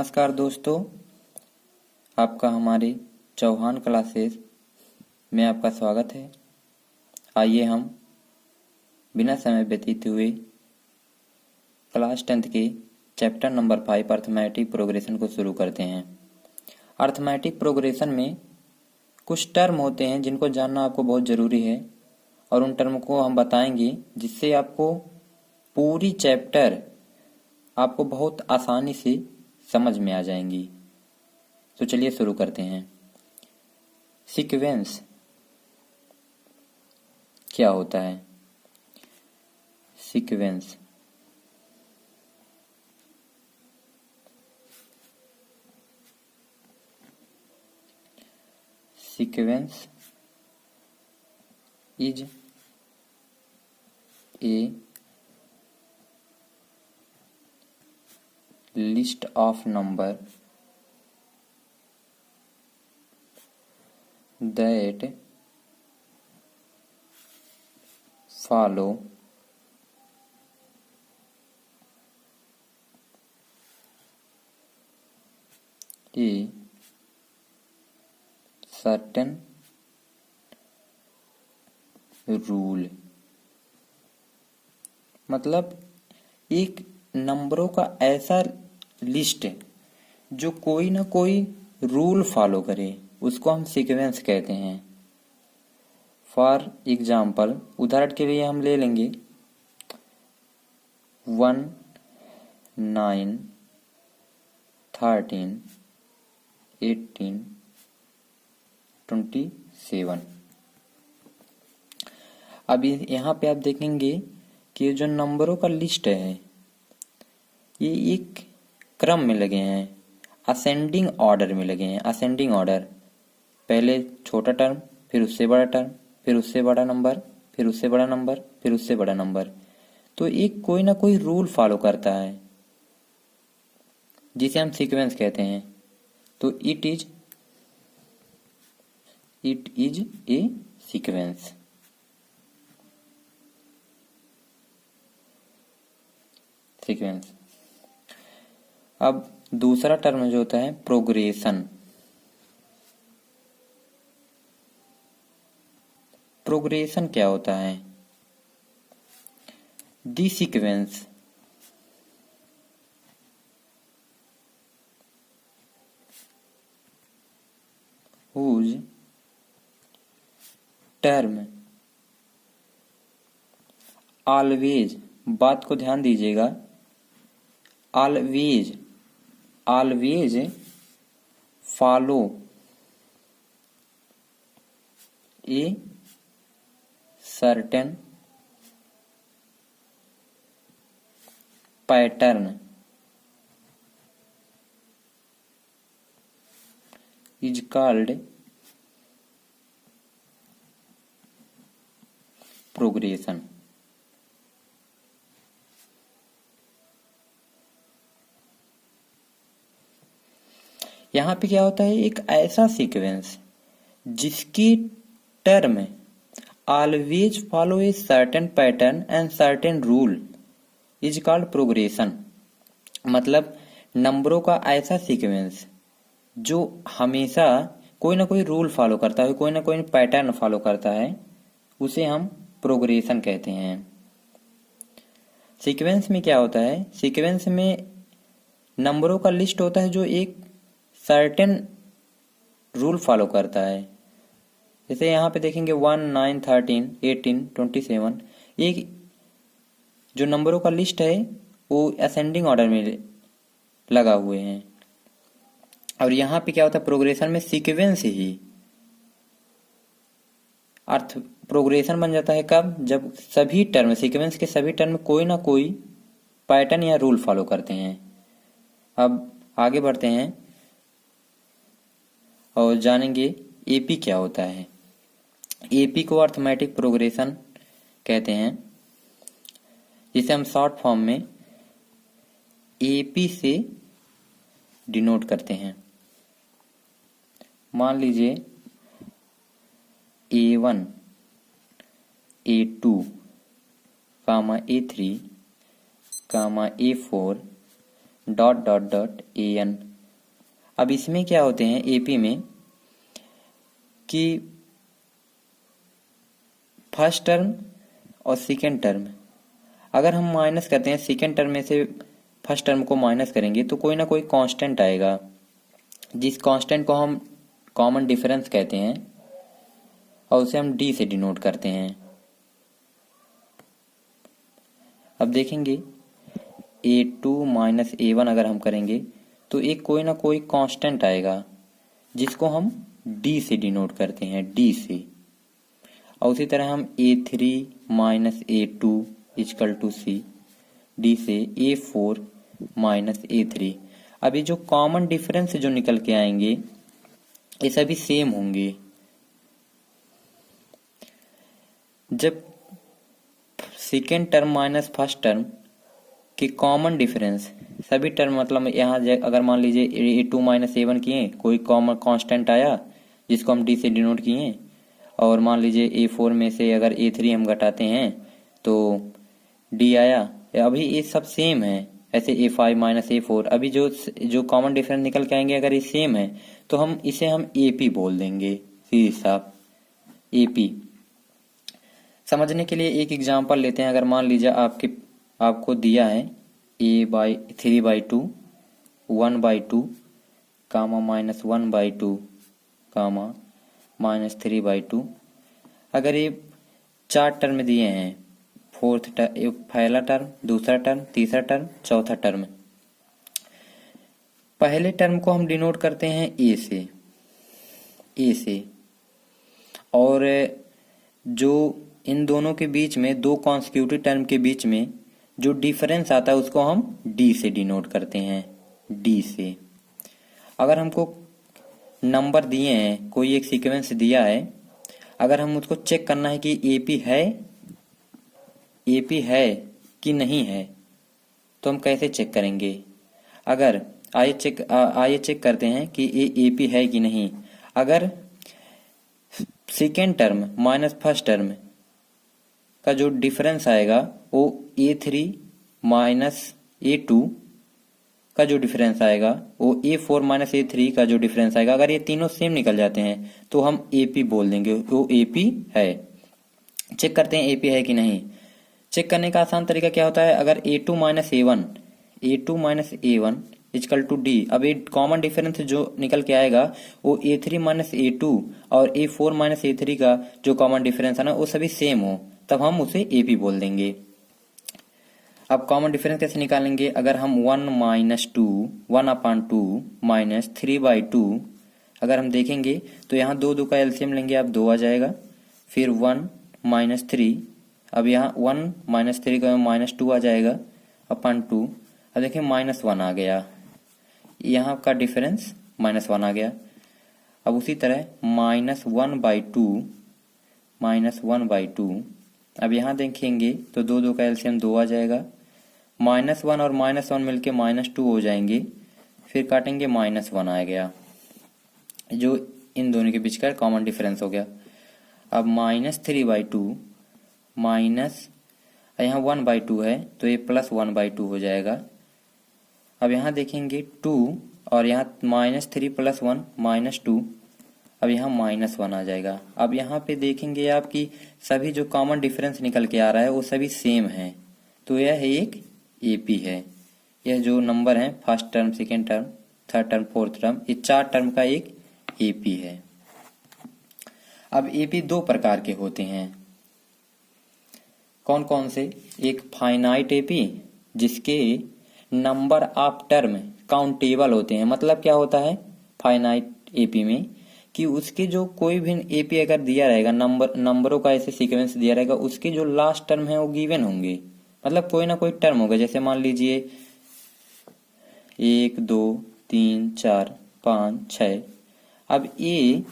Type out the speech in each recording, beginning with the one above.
नमस्कार दोस्तों, आपका हमारे चौहान क्लासेस में आपका स्वागत है। आइए हम बिना समय व्यतीत हुए क्लास 10th के चैप्टर नंबर 5 अर्थमेटिक प्रोग्रेशन को शुरू करते हैं। अर्थमेटिक प्रोग्रेशन में कुछ टर्म होते हैं जिनको जानना आपको बहुत ज़रूरी है और उन टर्म को हम बताएंगे जिससे आपको पूरी चैप्टर आपको बहुत आसानी से समझ में आ जाएंगी। तो चलिए शुरू करते हैं। सीक्वेंस क्या होता है? Sequence sequence is a list of number that follow a certain rule। मतलब एक नंबरों का ऐसा लिस्ट जो कोई ना कोई रूल फॉलो करे उसको हम सीक्वेंस कहते हैं। फॉर एग्जाम्पल, उदाहरण के लिए हम ले लेंगे 1 9 13 18 27। अब यहाँ पे आप देखेंगे कि जो नंबरों का लिस्ट है ये एक क्रम में लगे हैं, असेंडिंग ऑर्डर में लगे हैं। असेंडिंग ऑर्डर, पहले छोटा टर्म, फिर उससे बड़ा टर्म, फिर उससे बड़ा नंबर, फिर उससे बड़ा नंबर, फिर उससे बड़ा नंबर। तो एक कोई ना कोई रूल फॉलो करता है जिसे हम सीक्वेंस कहते हैं। तो it is a sequence. Sequence. अब दूसरा टर्म जो होता है प्रोग्रेशन। प्रोग्रेशन क्या होता है? दी सीक्वेंस whose टर्म ऑलवेज, बात को ध्यान दीजिएगा, always follow a certain pattern is called progression. यहाँ पे क्या होता है, एक ऐसा सीक्वेंस जिसकी term always follow a certain pattern and certain rule is called progression. मतलब नंबरों का ऐसा सीक्वेंस जो हमेशा कोई ना कोई रूल फॉलो करता है, कोई ना कोई पैटर्न फॉलो करता है, उसे हम प्रोग्रेशन कहते हैं। सीक्वेंस में क्या होता है, सीक्वेंस में नंबरों का लिस्ट होता है जो एक सर्टेन रूल फॉलो करता है। जैसे यहाँ पे देखेंगे 1 9 13 18 27। ये जो नंबरों का लिस्ट है वो असेंडिंग ऑर्डर में लगा हुए हैं। और यहाँ पे क्या होता है, प्रोग्रेशन में सीक्वेंस ही अर्थ प्रोग्रेशन बन जाता है। कब? जब सभी टर्म, सीक्वेंस के सभी टर्म कोई ना कोई पैटर्न या रूल फॉलो करते हैं। अब आगे बढ़ते हैं और जानेंगे एपी क्या होता है। एपी को अर्थमेटिक प्रोग्रेशन कहते हैं, जिसे हम शॉर्ट फॉर्म में एपी से डिनोट करते हैं। मान लीजिए A1 A2 A3 A4 ... AN अब इसमें क्या होते हैं एपी में कि फर्स्ट टर्म और सेकेंड टर्म, अगर हम माइनस करते हैं सेकेंड टर्म में से फर्स्ट टर्म को माइनस करेंगे तो कोई ना कोई कांस्टेंट आएगा, जिस कांस्टेंट को हम कॉमन डिफरेंस कहते हैं और उसे हम डी से डिनोट करते हैं। अब देखेंगे A2 माइनस A1 अगर हम करेंगे तो एक कोई ना कोई कांस्टेंट आएगा जिसको हम D से डिनोट करते हैं, D से। और उसी तरह हम A3 minus A2 equal to C, D से A4 माइनस A3। अब ये जो कॉमन डिफरेंस जो निकल के आएंगे ये सभी सेम होंगे। जब second term minus first term के कॉमन डिफरेंस सभी टर्म, मतलब यहाँ अगर मान लीजिए A2 माइनस A1 किए, कोई कॉमन कांस्टेंट आया जिसको हम D से डिनोट किए, और मान लीजिए A4 में से अगर A3 हम घटाते हैं तो D आया, अभी ये सब सेम है। ऐसे A5 माइनस A4, अभी जो कॉमन डिफरेंस निकल के आएंगे अगर ये सेम है तो हम इसे AP बोल देंगे, सीधे साफ AP। समझने के लिए एक एग्जांपल लेते हैं। अगर मान लीजिए आपको दिया है A/3/2 1/2 comma minus 1/2 comma minus 3/2। अगर ये 4 टर्म दिए हैं, फोर्थ टर्म, पहला टर्म, दूसरा टर्म, तीसरा टर्म, चौथा टर्म। पहले टर्म को हम डिनोट करते हैं A से, और जो इन दोनों के बीच में, दो कॉन्सिक्यूटिव टर्म के बीच में जो डिफरेंस आता है उसको हम D से डिनोट करते हैं, D से। अगर हमको नंबर दिए हैं, कोई एक सीक्वेंस दिया है, अगर हम उसको चेक करना है कि AP है कि नहीं है तो हम कैसे चेक करेंगे? अगर आइए चेक करते हैं कि ये AP है कि नहीं। अगर second term minus first term का जो डिफरेंस आएगा वो A3 माइनस A2 का जो डिफरेंस आएगा वो A4 माइनस A3 का जो डिफरेंस आएगा, अगर ये तीनों सेम निकल जाते हैं तो हम AP बोल देंगे, वो AP है। चेक करते हैं AP है कि नहीं। चेक करने का आसान तरीका क्या होता है? अगर A2 minus A1 equal to D, अब ये कॉमन डिफरेंस जो निकल के आएगा वो A3 माइनस A2 और A4 माइनस A3 का जो कॉमन डिफरेंस है ना वो सभी सेम हो, तब हम उसे AP बोल देंगे। अब कॉमन डिफरेंस कैसे निकालेंगे? अगर हम 1/2 माइनस 3/2 अगर हम देखेंगे तो यहाँ दो का एलसीएम लेंगे, अब 2 आ जाएगा, फिर 1 माइनस 3, अब यहाँ 1 माइनस 3 का माइनस 2 आ जाएगा अपन 2। अब देखिए -1 आ गया, यहाँ का डिफरेंस -1 आ गया। अब उसी तरह -1/2 अब यहाँ देखेंगे तो दो का एलसीएम 2 आ जाएगा, -1 और -1 मिलके -2 हो जाएंगे, फिर काटेंगे -1 आ गया, जो इन दोनों के बीच का कॉमन डिफरेंस हो गया। अब -3/2 माइनस यहाँ 1/2 है तो ये +1/2 हो जाएगा। अब यहाँ देखेंगे 2 और यहाँ -3 + 1 -2, अब यहाँ -1 आ जाएगा। अब यहाँ पे देखेंगे आप कि सभी जो कॉमन डिफरेंस निकल के आ रहा है वो सभी सेम है, तो यह एक AP है। यह जो नंबर है first term, second term, third term, fourth term, ये 4 टर्म का एक AP है। अब AP 2 प्रकार के होते हैं। कौन कौन से? एक फाइनाइट AP जिसके नंबर ऑफ टर्म काउंटेबल होते हैं। मतलब क्या होता है फाइनाइट AP में कि उसके जो कोई भी AP अगर दिया रहेगा, नंबरों का ऐसे सीक्वेंस दिया रहेगा, उसके जो लास्ट टर्म है वो गिवन होंगे, मतलब कोई ना कोई टर्म होगा। जैसे मान लीजिए 1 2 3 4 5 6। अब ये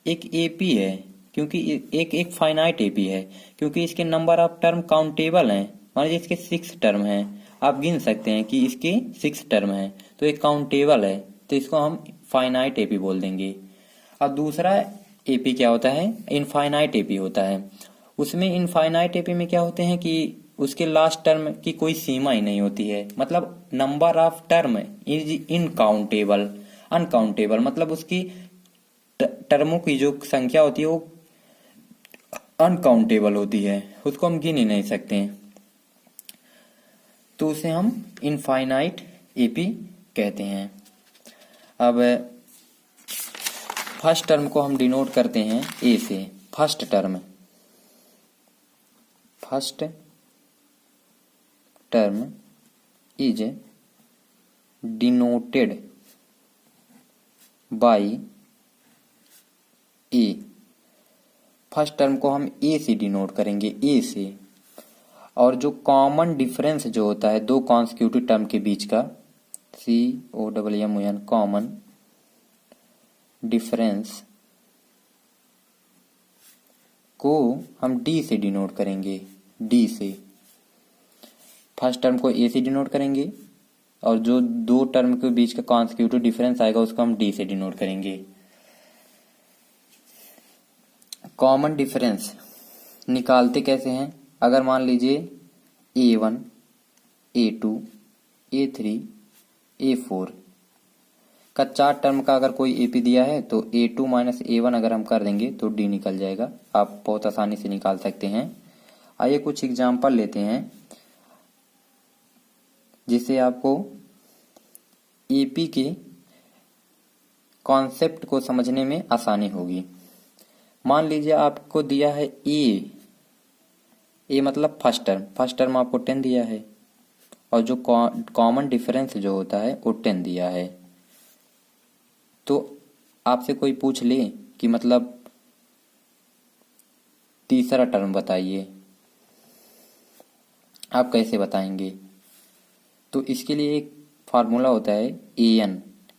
एक AP है क्योंकि एक फाइनाइट AP है क्योंकि इसके नंबर ऑफ टर्म काउंटेबल हैं। मान लीजिए इसके 6 टर्म हैं, आप गिन सकते हैं कि इसके 6 टर्म हैं, तो एक काउंटेबल है, तो इसको हम फाइनाइट AP बोल देंगे। अब दूसरा AP क्या होता है? इनफाइनाइट AP होता है। उसमें इनफाइनाइट AP में क्या होते हैं कि उसके लास्ट टर्म की कोई सीमा ही नहीं होती है, मतलब number of term is uncountable. Uncountable मतलब उसकी टर्मों की जो संख्या होती है वो अनकाउंटेबल होती है, उसको हम गिन ही नहीं सकते हैं, तो उसे हम इनफाइनाइट एपी कहते हैं। अब फर्स्ट टर्म को हम डिनोट करते हैं ए से। First term is denoted by A. First term को हम ए से डिनोट करेंगे, ए से। और जो कॉमन डिफरेंस जो होता है दो कॉन्सिक्यूटिव टर्म के बीच का, COMMON कॉमन डिफरेंस को हम डी से डिनोट करेंगे, डी से। फर्स्ट टर्म को ए से डिनोट करेंगे और जो दो टर्म के बीच का कॉन्सिक्यूटिव डिफरेंस आएगा उसको हम डी से डिनोट करेंगे। कॉमन डिफरेंस निकालते कैसे हैं? अगर मान लीजिए A1, A2, A3, A4 का चार टर्म का अगर कोई एपी दिया है तो A2 माइनस A1 अगर हम कर देंगे तो D निकल जाएगा। आप बहुत आसानी से निकाल सकते हैं। आइए कुछ एग्जाम्पल लेते हैं जिससे आपको एपी के कॉन्सेप्ट को समझने में आसानी होगी। मान लीजिए आपको दिया है ए मतलब फर्स्ट टर्म आपको 10 दिया है और जो कॉमन डिफरेंस जो होता है वो 10 दिया है। तो आपसे कोई पूछ ले कि मतलब तीसरा टर्म बताइए, आप कैसे बताएंगे? तो इसके लिए एक फार्मूला होता है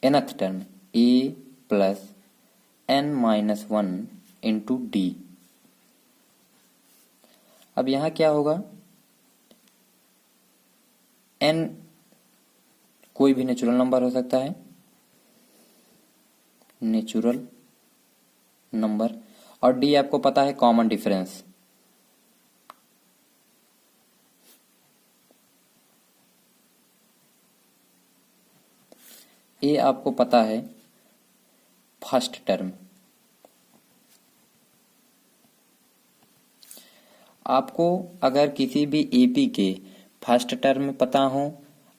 nth term a plus n-1 into D. अब यहां क्या होगा, n कोई भी नेचुरल नंबर हो सकता है, नेचुरल नंबर, और d आपको पता है कॉमन डिफरेंस। a आपको पता है फर्स्ट टर्म। आपको अगर किसी भी एपी के फर्स्ट टर्म पता हो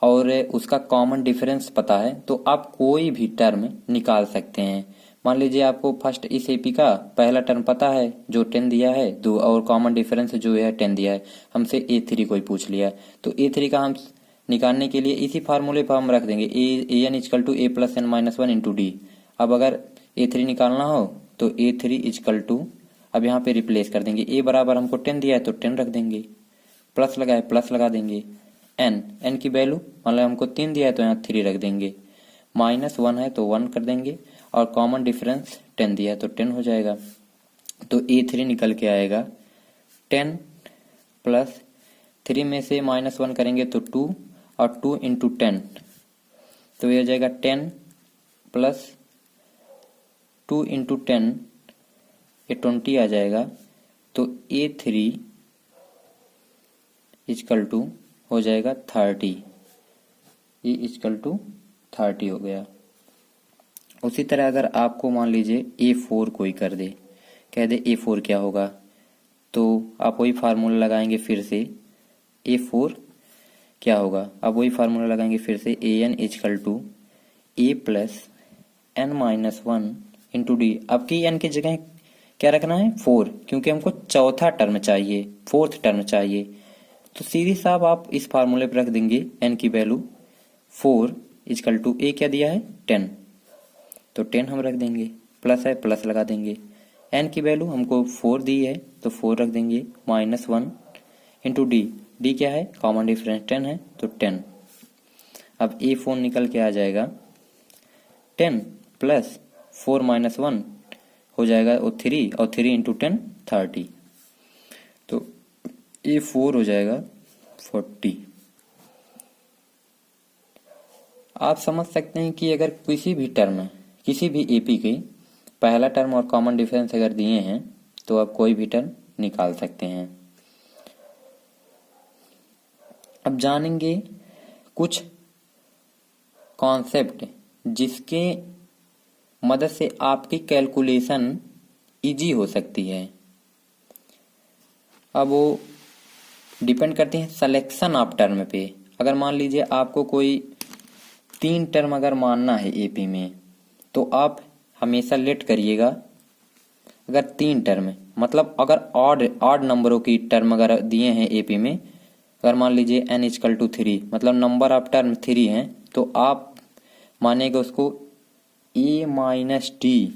और उसका कॉमन डिफरेंस पता है तो आप कोई भी टर्म निकाल सकते हैं। मान लीजिए आपको फर्स्ट इस एपी का पहला टर्म पता है जो 10 दिया है, दो और कॉमन डिफरेंस जो है 10 दिया है। हमसे A3 कोई पूछ लिया तो A3 का हम निकालने के लिए इसी फार्मूले पर हम रख देंगे an equal to a plus n-1 into D. अब अगर A3 निकालना हो तो A3 इजकल टू, अब यहाँ पे रिप्लेस कर देंगे, a बराबर हमको 10 दिया है तो 10 रख देंगे, प्लस लगा है प्लस लगा देंगे, n की वैल्यू मतलब हमको 3 दिया है तो यहाँ 3 रख देंगे, -1 है तो 1 कर देंगे और कॉमन डिफरेंस 10 दिया है तो 10 हो जाएगा। तो A3 निकल के आएगा 10 प्लस 3 में से -1 करेंगे तो 2 और 2 इंटू 10 तो ये हो जाएगा 10 प्लस 2 इंटू 10 ये 20 आ जाएगा। तो A3 इजकल टू हो जाएगा 30, ये इजकल टू 30 हो गया। उसी तरह अगर आपको मान लीजिए A4 कोई कर दे, कह दे A4 क्या होगा, तो आप वही फार्मूला लगाएंगे फिर से, A4 क्या होगा, अब वही फार्मूला लगाएंगे फिर से, an equal to a plus n-1 into D. आपकी n की जगह क्या रखना है 4, क्योंकि हमको चौथा टर्म चाहिए, फोर्थ टर्म चाहिए। तो सीधी साहब आप इस फार्मूले पर रख देंगे n की वैल्यू 4 इजकल टू a क्या दिया है 10, तो 10 हम रख देंगे, प्लस है प्लस लगा देंगे, n की वैल्यू हमको 4 दी है तो 4 रख देंगे, -1 इंटू डी क्या है कॉमन डिफरेंस 10 है तो 10। अब A4 निकल के आ जाएगा 10 प्लस 4 -1 हो जाएगा वो 3 और 3 इंटू 10 30, तो A4 हो जाएगा 40। आप समझ सकते हैं कि अगर किसी भी टर्म, किसी भी एपी के पहला टर्म और कॉमन डिफरेंस अगर दिए हैं तो आप कोई भी टर्म निकाल सकते हैं। अब जानेंगे कुछ कॉन्सेप्ट जिसके मदद से आपकी कैलकुलेशन इजी हो सकती है। अब वो डिपेंड करती है सिलेक्शन ऑफ टर्म पे। अगर मान लीजिए आपको कोई 3 टर्म अगर मानना है एपी में, तो आप हमेशा लेट करिएगा अगर 3 टर्म, मतलब अगर ऑड नंबरों की टर्म अगर दिए हैं एपी में, अगर मान लीजिए n इक्वल टू 3, मतलब नंबर ऑफ टर्म 3 हैं, तो आप मानेगा उसको a minus D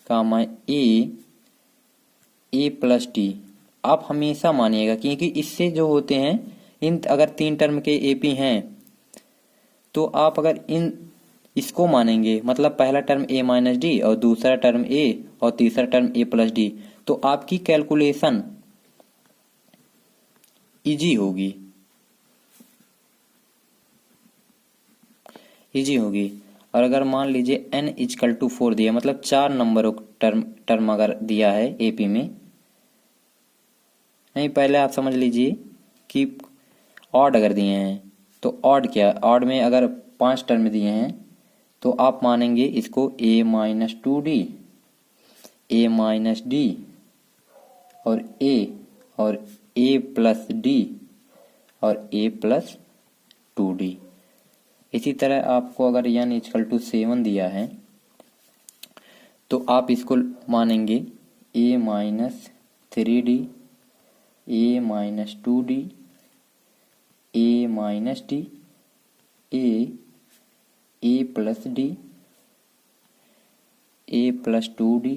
comma A plus D. आप हमेशा मानिएगा, क्योंकि इससे जो होते हैं इन अगर 3 टर्म के एपी हैं तो आप अगर इसको मानेंगे, मतलब पहला टर्म a माइनस डी और दूसरा टर्म a और तीसरा टर्म a प्लस डी, तो आपकी कैलकुलेशन इजी होगी। और अगर मान लीजिए n इक्वल टू 4 दिया, मतलब 4 नंबरों टर्म अगर दिया है एपी में, नहीं पहले आप समझ लीजिए कि ऑड अगर दिए हैं तो ऑड क्या, ऑड में अगर 5 टर्म दिए हैं तो आप मानेंगे इसको a minus 2d, a minus D और a प्लस डी और a प्लस 2d। इसी तरह आपको अगर n इक्वल टू 7 दिया है तो आप इसको मानेंगे a minus 3d, a minus 2d, a minus D, a plus D, a plus 2d,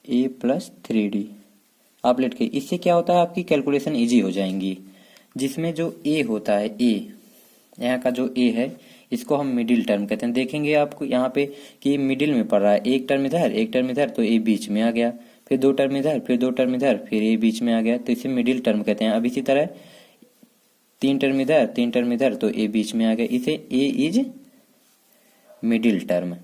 a plus 3d। आप लेट के, इससे क्या होता है आपकी कैलकुलेशन इजी हो जाएंगी। जिसमें जो a होता है, a यहाँ का जो a है, इसको हम मिडिल टर्म कहते हैं। देखेंगे आपको यहाँ पे कि मिडिल में पड़ रहा है, एक टर्म इधर एक टर्म इधर, तो a बीच में आ गया, फिर 2 टर्म इधर फिर 2 टर्म इधर, फिर a बीच में आ गया, तो इसे मिडिल टर्म कहते हैं। अब इसी तरह 3 टर्म इधर 3 टर्म इधर, तो a बीच में आ गया, इसे a इज मिडिल टर्म,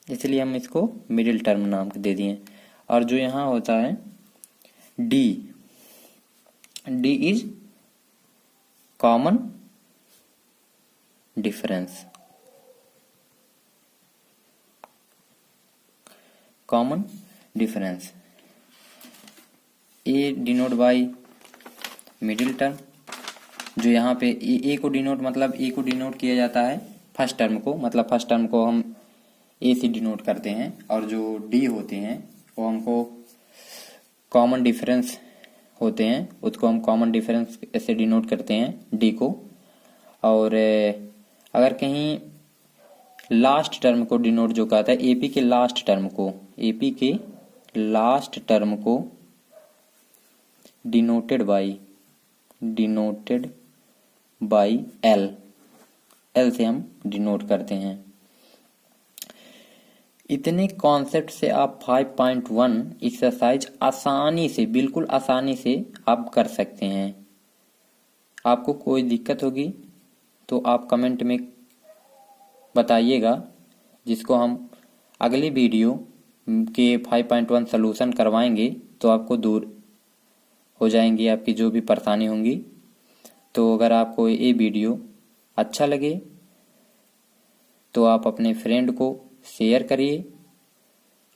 इसलिए हम इसको मिडिल टर्म नाम दे दिए। और जो यहाँ होता है d is common difference, A denote by middle term. जो यहाँ पे ए को डिनोट, मतलब ए को डिनोट किया जाता है फर्स्ट टर्म को, मतलब फर्स्ट टर्म को हम ए से डिनोट करते हैं, और जो डी होते हैं वो हमको कॉमन डिफरेंस होते हैं, उसको हम कॉमन डिफरेंस ऐसे डिनोट करते हैं डी को। और अगर कहीं लास्ट टर्म को डिनोट जो कहता है, एपी के लास्ट टर्म को डिनोटेड बाई एल से हम डिनोट करते हैं। इतने कॉन्सेप्ट से आप 5.1 एक्सरसाइज आसानी से, बिल्कुल आसानी से आप कर सकते हैं। आपको कोई दिक्कत होगी तो आप कमेंट में बताइएगा, जिसको हम अगली वीडियो के 5.1 सलूशन करवाएंगे, तो आपको दूर हो जाएंगी आपकी जो भी परेशानी होंगी। तो अगर आपको ये वीडियो अच्छा लगे तो आप अपने फ्रेंड को शेयर करिए,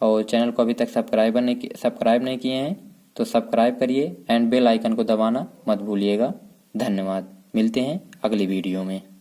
और चैनल को अभी तक सब्सक्राइब नहीं किए हैं तो सब्सक्राइब करिए, एंड बेल आइकन को दबाना मत भूलिएगा। धन्यवाद, मिलते हैं अगली वीडियो में।